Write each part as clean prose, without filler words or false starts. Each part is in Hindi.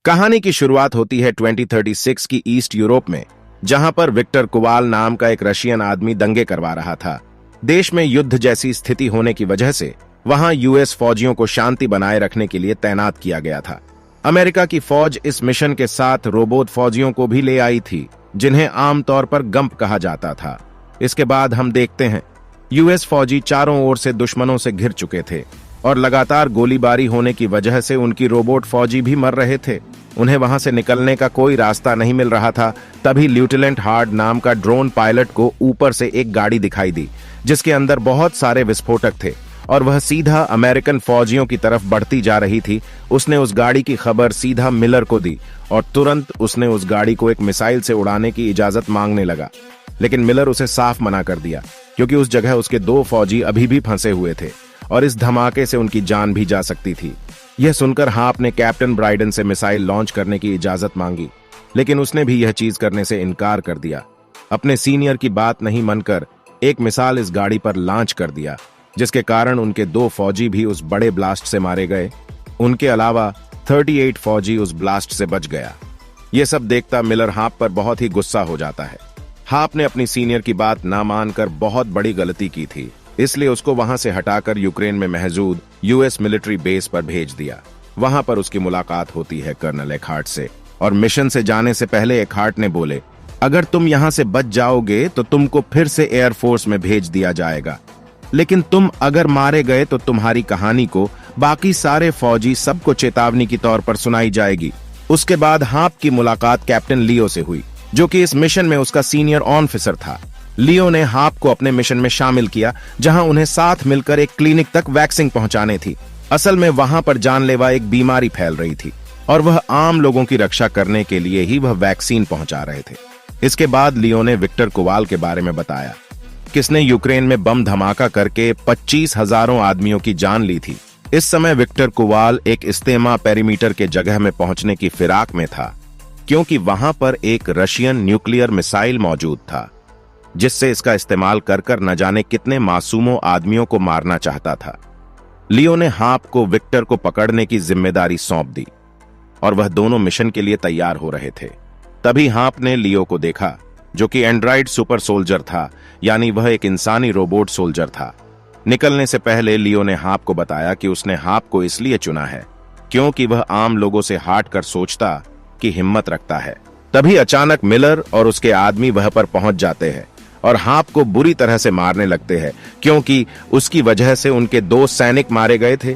कहानी की शुरुआत होती है 2036 की ईस्ट यूरोप में, जहां पर विक्टर कुवाल नाम का एक रशियन आदमी दंगे करवा रहा था। देश में युद्ध जैसी स्थिति होने की वजह से वहां यूएस फौजियों को शांति बनाए रखने के लिए तैनात किया गया था। अमेरिका की फौज इस मिशन के साथ रोबोट फौजियों को भी ले आई थी, जिन्हें आमतौर पर गंप कहा जाता था। इसके बाद हम देखते हैं यूएस फौजी चारों ओर से दुश्मनों से घिर चुके थे और लगातार गोलीबारी होने की वजह से उनकी रोबोट फौजी भी मर रहे थे। उन्हें वहां से निकलने का कोई रास्ता नहीं मिल रहा था। तभी लेफ्टिनेंट हार्ड नाम का ड्रोन पायलट को ऊपर से एक गाड़ी दिखाई दी, जिसके अंदर बहुत सारे विस्फोटक थे और वह सीधा अमेरिकन फौजियों की तरफ बढ़ती जा रही थी। उसने उस गाड़ी की खबर सीधा मिलर को दी और तुरंत उसने उस गाड़ी को एक मिसाइल से उड़ाने की इजाजत मांगने लगा, लेकिन मिलर उसे साफ मना कर दिया, क्योंकि उस जगह उसके 2 फौजी अभी भी फंसे हुए थे और इस धमाके से उनकी जान भी जा सकती थी। यह सुनकर हाप ने कैप्टन ब्राइडन से मिसाइल लॉन्च करने की इजाजत मांगी, लेकिन उसने भी यह चीज करने से इनकार कर दिया। अपने सीनियर की बात नहीं मानकर एक मिसाइल इस गाड़ी पर लॉन्च कर दिया, जिसके कारण उनके 2 फौजी भी उस बड़े ब्लास्ट से मारे गए। उनके अलावा 38 फौजी उस ब्लास्ट से बच गया। यह सब देखता मिलर हाप पर बहुत ही गुस्सा हो जाता है। हाप ने अपनी सीनियर की बात ना मानकर बहुत बड़ी गलती की थी, इसलिए उसको वहां से हटाकर यूक्रेन में मौजूद यूएस मिलिट्री बेस पर भेज दिया। वहां पर उसकी मुलाकात होती है कर्नल एकहार्ट से और मिशन से जाने से पहले एकहार्ट ने बोले, अगर तुम यहां से बच जाओगे तो तुमको फिर से एयरफोर्स में भेज दिया जाएगा, लेकिन तुम अगर मारे गए तो तुम्हारी कहानी को बाकी सारे फौजी सबको चेतावनी के तौर पर सुनाई जाएगी। उसके बाद हाप की मुलाकात कैप्टन लियो से हुई, जो कि इस मिशन में उसका सीनियर ऑफिसर था। लियो ने हाप को अपने मिशन में शामिल किया, जहां उन्हें साथ मिलकर एक क्लिनिक तक वैक्सीन पहुंचाने थी। असल में वहां पर जानलेवा एक बीमारी फैल रही थी और वह आम लोगों की रक्षा करने के लिए ही वह वैक्सीन पहुंचा रहे थे। इसके बाद लियो ने विक्टर कुवाल के बारे में बताया, किसने यूक्रेन में बम धमाका करके 25,000 आदमियों की जान ली थी। इस समय विक्टर कुवाल एक इस्तेमा पेरीमीटर के जगह में पहुंचने की फिराक में था, क्योंकि वहां पर एक रशियन न्यूक्लियर मिसाइल मौजूद था, जिससे इसका इस्तेमाल कर न जाने कितने मासूमों आदमियों को मारना चाहता था। लियो ने हाप को विक्टर को पकड़ने की जिम्मेदारी सौंप दी और वह दोनों मिशन के लिए तैयार हो रहे थे। तभी हाप ने लियो को देखा, जो कि एंड्रॉइड सुपर सोल्जर था, यानी वह एक इंसानी रोबोट सोल्जर था। निकलने से पहले लियो ने हाप को बताया कि उसने हाप को इसलिए चुना है क्योंकि वह आम लोगों से हट कर सोचता की हिम्मत रखता है। तभी अचानक मिलर और उसके आदमी वह पर पहुंच जाते हैं और हाप को बुरी तरह से मारने लगते हैं, क्योंकि उसकी वजह से उनके 2 सैनिक मारे गए थे।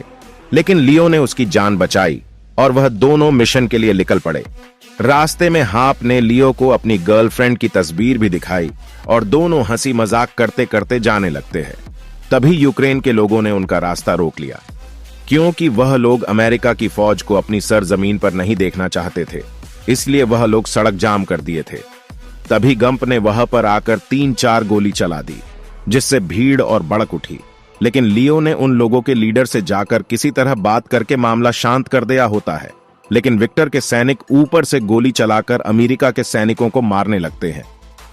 लेकिन लियो ने उसकी जान बचाई और वह दोनों मिशन के लिए निकल पड़े। रास्ते में हाप ने लियो को अपनी गर्लफ्रेंड की तस्वीर भी दिखाई और दोनों हंसी मजाक करते करते जाने लगते हैं। तभी यूक्रेन के लोगों ने उनका रास्ता रोक लिया, क्योंकि वह लोग अमेरिका की फौज को अपनी सरजमीन पर नहीं देखना चाहते थे, इसलिए वह लोग सड़क जाम कर दिए थे। तभी गंप ने वहां पर आकर 3-4 गोली चला दी, जिससे भीड़ और भड़क उठी। लेकिन लियो ने उन लोगों के लीडर से जाकर किसी तरह बात करके मामला शांत कर दिया होता है, लेकिन विक्टर के सैनिक ऊपर से गोली चलाकर अमेरिका के सैनिकों को मारने लगते हैं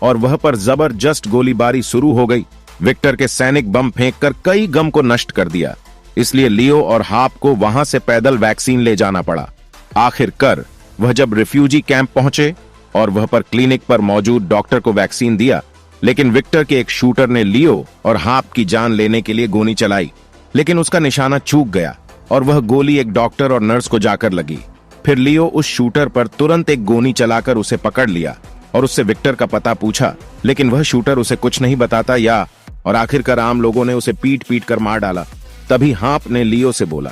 और वह पर जबरदस्त गोलीबारी शुरू हो गई। विक्टर के सैनिक बम फेंककर कई गम को नष्ट कर दिया, इसलिए लियो और हाप को वहां से पैदल वैक्सीन ले जाना पड़ा। आखिरकार वह जब रिफ्यूजी कैंप पहुंचे और वह पर क्लिनिक पर मौजूद डॉक्टर को वैक्सीन दिया, लेकिन विक्टर के एक शूटर ने लियो और हाप की जान लेने के लिए गोली चलाई, लेकिन उसका निशाना चूक गया और वह गोली एक डॉक्टर और नर्स को जाकर लगी। फिर लियो उस शूटर पर तुरंत एक गोली चलाकर उसे पकड़ लिया और उससे विक्टर का पता पूछा, लेकिन वह शूटर उसे कुछ नहीं बताता और आखिरकार आम लोगों ने उसे पीट पीट कर मार डाला। तभी हाप ने लियो से बोला,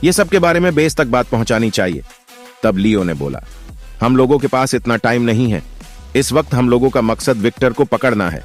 ये सब के बारे में बेस तक बात पहुंचानी चाहिए। तब लियो ने बोला, हम लोगों के पास इतना टाइम नहीं है, इस वक्त हम लोगों का मकसद विक्टर को पकड़ना है।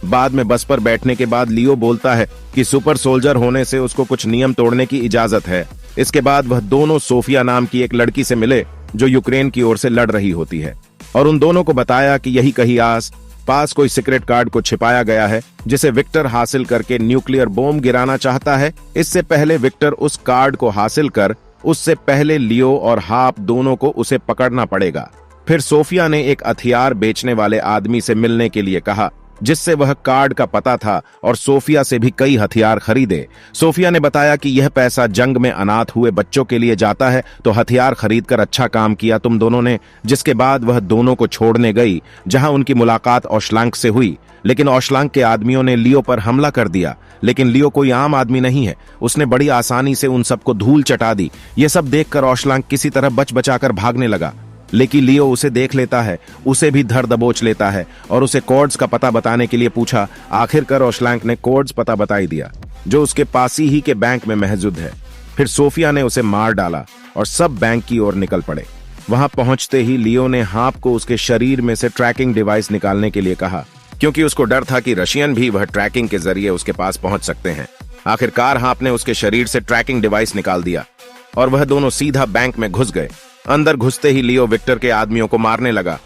बाद में बस पर बैठने के बाद लियो बोलता है कि सुपर सोल्जर होने से उसको कुछ नियम तोड़ने की इजाजत है। इसके बाद वह दोनों सोफिया नाम की एक लड़की से मिले, जो यूक्रेन की ओर से लड़ रही होती है, और उन दोनों को बताया कि यही कहीं आस पास कोई सीक्रेट कार्ड को छिपाया गया है, जिसे विक्टर हासिल करके न्यूक्लियर बॉम्ब गिराना चाहता है। इससे पहले विक्टर उस कार्ड को हासिल कर उससे पहले लियो और हाप दोनों को उसे पकड़ना पड़ेगा। फिर सोफिया ने एक हथियार बेचने वाले आदमी से मिलने के लिए कहा, जिससे वह कार्ड का पता था और सोफिया से भी कई हथियार खरीदे। सोफिया ने बताया कि यह पैसा जंग में अनाथ हुए बच्चों के लिए जाता है, तो हथियार खरीदकर अच्छा काम किया तुम दोनों ने। जिसके बाद वह दोनों को छोड़ने गई, जहां उनकी मुलाकात ओशलांक से हुई। लेकिन ओशलांक के आदमियों ने लियो पर हमला कर दिया। लेकिन लियो कोई आम आदमी नहीं है, उसने बड़ी आसानी से उन सबको धूल चटा दी। यह सब देखकर ओशलांक किसी तरह बच बचाकर भागने लगा। लेकिन लियो उसे देख लेता है, उसे भी धर दबोच लेता है और उसे कोड्स का पता बताने के लिए पूछा। आखिरकार ओशलांक ने कोड्स पता बताई दिया, जो उसके पास ही के बैंक में महजूद है। फिर सोफिया ने उसे मार डाला और सब बैंक की ओर निकल पड़े। वहां पहुंचते ही लियो ने हाप को उसके शरीर में से ट्रैकिंग डिवाइस निकालने के लिए कहा, क्योंकि उसको डर था कि रशियन भी वह ट्रैकिंग के जरिए उसके पास पहुंच सकते हैं। आखिरकार हाप ने उसके शरीर से ट्रैकिंग डिवाइस निकाल दिया और वह दोनों सीधा बैंक में घुस गए। अंदर घुसते ही लियो विक्टर के आदमियों को मारने लगा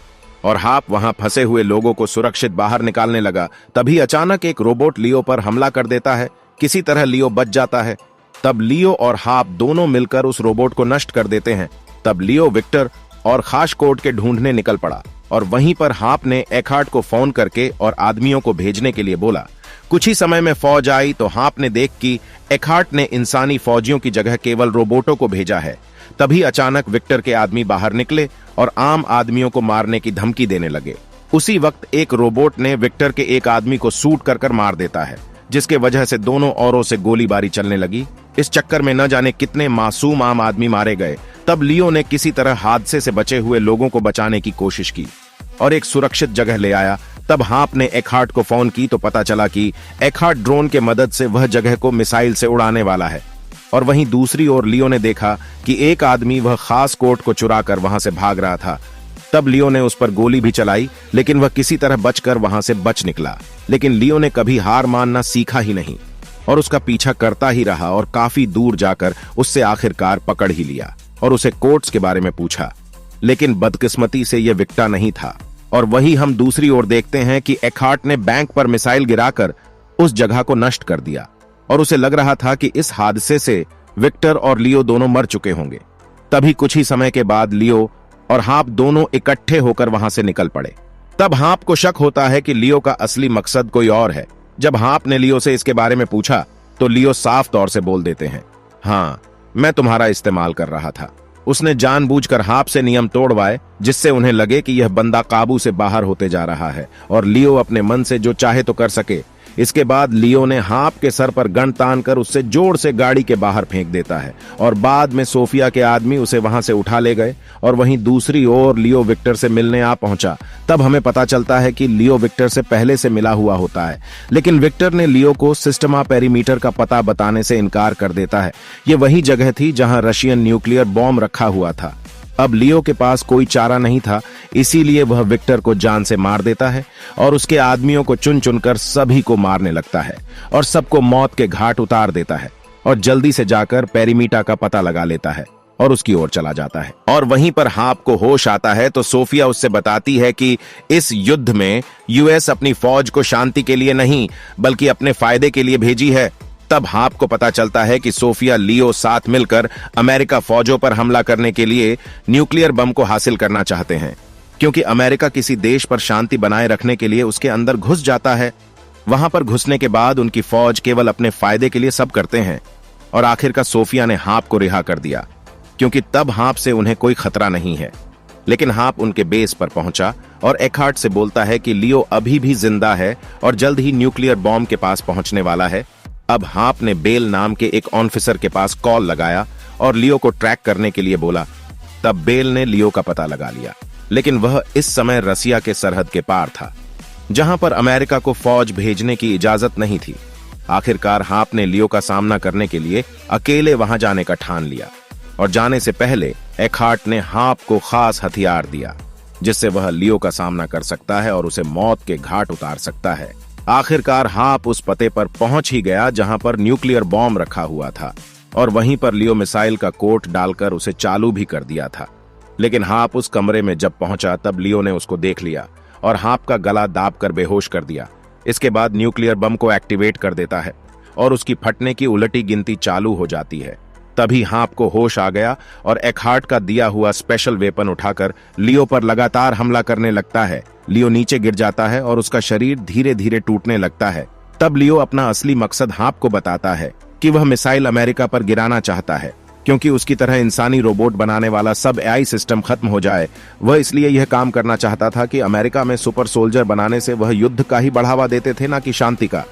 और हाप वहां फंसे हुए लोगों को सुरक्षित बाहर निकालने लगा। तभी अचानक एक रोबोट लियो पर हमला कर देता है। किसी तरह लियो बच जाता है। तब लियो और हाप दोनों मिलकर उस रोबोट को नष्ट कर देते हैं। तब लियो विक्टर और खास कोड के ढूंढने निकल पड़ा और वहीं पर हाप ने एखार्ट को फोन करके और आदमियों को भेजने के लिए बोला। कुछ ही समय में फौज आई तो हाप ने देख कि एखार्ट ने इंसानी फौजियों की जगह केवल रोबोटों को भेजा है। तभी अचानक विक्टर के आदमी बाहर निकले और आम आदमियों को मारने की धमकी देने लगे। उसी वक्त एक रोबोट ने विक्टर के एक आदमी को शूट कर मार देता है, जिसके वजह से दोनों औरों से गोलीबारी चलने लगी। इस चक्कर में न जाने कितने मासूम आम आदमी मारे गए। तब लियो ने किसी तरह हादसे से बचे हुए लोगों को बचाने की कोशिश की और एक सुरक्षित जगह ले आया। तब हाप ने एखार्ट को फोन की तो पता चला कि एखार्ट ड्रोन के मदद से वह जगह को मिसाइल से उड़ाने वाला है। और वहीं दूसरी ओर लियो ने देखा कि एक आदमी वह खास कोट को चुराकर वहां से भाग रहा था। तब लियो ने उस पर गोली भी चलाई, लेकिन वह किसी तरह बचकर वहां से बच निकला। लेकिन लियो ने कभी हार मानना सीखा ही नहीं और उसका पीछा करता ही रहा और काफी दूर जाकर उससे आखिरकार पकड़ ही लिया और उसे कोट्स के बारे में पूछा। लेकिन बदकिस्मती से यह विक्टा नहीं था। और वही हम दूसरी ओर देखते हैं कि एखार्ट ने बैंक पर मिसाइल गिराकर उस जगह को नष्ट कर दिया और उसे लग रहा था कि इस हादसे से विक्टर और लियो दोनों मर चुके होंगे। तभी कुछ ही समय के बाद लियो और हाप दोनों इकट्ठे होकर वहां से निकल पड़े। तब हाप को शक होता है कि लियो का असली मकसद कोई और है। जब हाप ने लियो से इसके बारे में पूछा तो लियो साफ तौर से बोल देते हैं, हाँ, मैं तुम्हारा इस्तेमाल कर रहा था। उसने जानबूझकर हाप से नियम तोड़वाए, जिससे उन्हें लगे कि यह बंदा काबू से बाहर होते जा रहा है और लियो अपने मन से जो चाहे तो कर सके। इसके बाद लियो ने हाप के सर पर गन तान कर उससे जोर से गाड़ी के बाहर फेंक देता है और बाद में सोफिया के आदमी उसे वहां से उठा ले गए। और वहीं दूसरी ओर लियो विक्टर से मिलने आ पहुंचा। तब हमें पता चलता है कि लियो विक्टर से पहले से मिला हुआ होता है, लेकिन विक्टर ने लियो को सिस्टमा पेरीमीटर का पता बताने से इनकार कर देता है। ये वही जगह थी जहां रशियन न्यूक्लियर बॉम्ब रखा हुआ था। अब लियो के पास कोई चारा नहीं था, इसीलिए वह विक्टर को जान से मार देता है और उसके आदमियों को चुन चुनकर सभी को मारने लगता है और सबको मौत के घाट उतार देता है और जल्दी से जाकर पेरीमीटर का पता लगा लेता है और उसकी ओर चला जाता है। और वहीं पर हाप को होश आता है तो सोफिया उससे बताती है कि इस युद्ध में यूएस अपनी फौज को शांति के लिए नहीं बल्कि अपने फायदे के लिए भेजी है। तब हाप को पता चलता है कि सोफिया लियो साथ मिलकर अमेरिका फौजों पर हमला करने के लिए न्यूक्लियर बम को हासिल करना चाहते हैं, क्योंकि अमेरिका किसी देश पर शांति बनाए रखने के लिए उसके अंदर घुस जाता है। वहां पर घुसने के बाद उनकी फौज केवल अपने फायदे के लिए सब करते हैं और आखिरकार सोफिया ने हाप को रिहा कर दिया, क्योंकि तब हाप से उन्हें कोई खतरा नहीं है। लेकिन हाप उनके बेस पर पहुंचा और एखार्ट से बोलता है कि लियो अभी भी जिंदा है और जल्द ही न्यूक्लियर बॉम्ब के पास पहुंचने वाला है। अब हाप ने बेल नाम के एक ऑफिसर के पास कॉल लगाया और लियो को ट्रैक करने के लिए बोला। तब बेल ने लियो का पता लगा लिया, लेकिन वह इस समय रसिया के सरहद के पार था, जहां पर अमेरिका को फौज भेजने की इजाजत नहीं थी। आखिरकार हाप ने लियो का सामना करने के लिए अकेले वहां जाने का ठान लिया और जाने से पहले एखार्ट ने हाप को खास हथियार दिया, जिससे वह लियो का सामना कर सकता है और उसे मौत के घाट उतार सकता है। आखिरकार हाप उस पते पर पहुंच ही गया जहां पर न्यूक्लियर बॉम्ब रखा हुआ था और वहीं पर लियो मिसाइल का कोट डालकर उसे चालू भी कर दिया था। लेकिन हाप उस कमरे में जब पहुंचा तब लियो ने उसको देख लिया और हाप का गला दाबकर बेहोश कर दिया। इसके बाद न्यूक्लियर बम को एक्टिवेट कर देता है और उसकी फटने की उलटी गिनती चालू हो जाती है। तभी हाप को होश आ गया और एकहार्ट का दिया हुआ स्पेशल वेपन उठाकर लियो पर लगातार हमला करने लगता है। लियो नीचे गिर जाता है और उसका शरीर धीरे धीरे टूटने लगता है। तब लियो अपना असली मकसद हाप को बताता है कि वह मिसाइल अमेरिका पर गिराना चाहता है, क्योंकि उसकी तरह इंसानी रोबोट बनाने वाला सब एआई सिस्टम खत्म हो जाए। वह इसलिए यह काम करना चाहता था कि अमेरिका में सुपर सोल्जर बनाने से वह युद्ध का ही बढ़ावा देते थे, ना कि शांति का।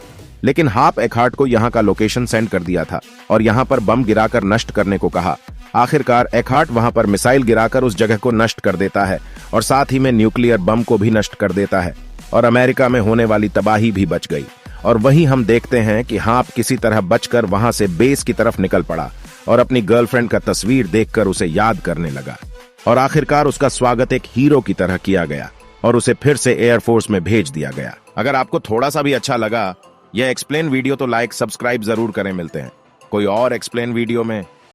लेकिन हाप एकहार्ट को यहाँ का लोकेशन सेंड कर दिया था और यहाँ पर बम गिराकर नष्ट करने को कहा। आखिरकार एकहार्ट वहां पर मिसाइल गिराकर उस जगह को नष्ट कर देता है और साथ ही में न्यूक्लियर बम को भी नष्ट कर देता है और अमेरिका में होने वाली तबाही भी बच गई। और वहीं हम देखते हैं कि हाप किसी तरह बचकर वहां से बेस की तरफ निकल पड़ा और अपनी गर्लफ्रेंड का तस्वीर देखकर उसे याद करने लगा। और आखिरकार उसका स्वागत एक हीरो की तरह किया गया और उसे फिर से एयरफोर्स में भेज दिया गया। अगर आपको थोड़ा सा भी अच्छा लगा यह एक्सप्लेन वीडियो तो लाइक सब्सक्राइब जरूर करें। मिलते हैं कोई और एक्सप्लेन वीडियो में।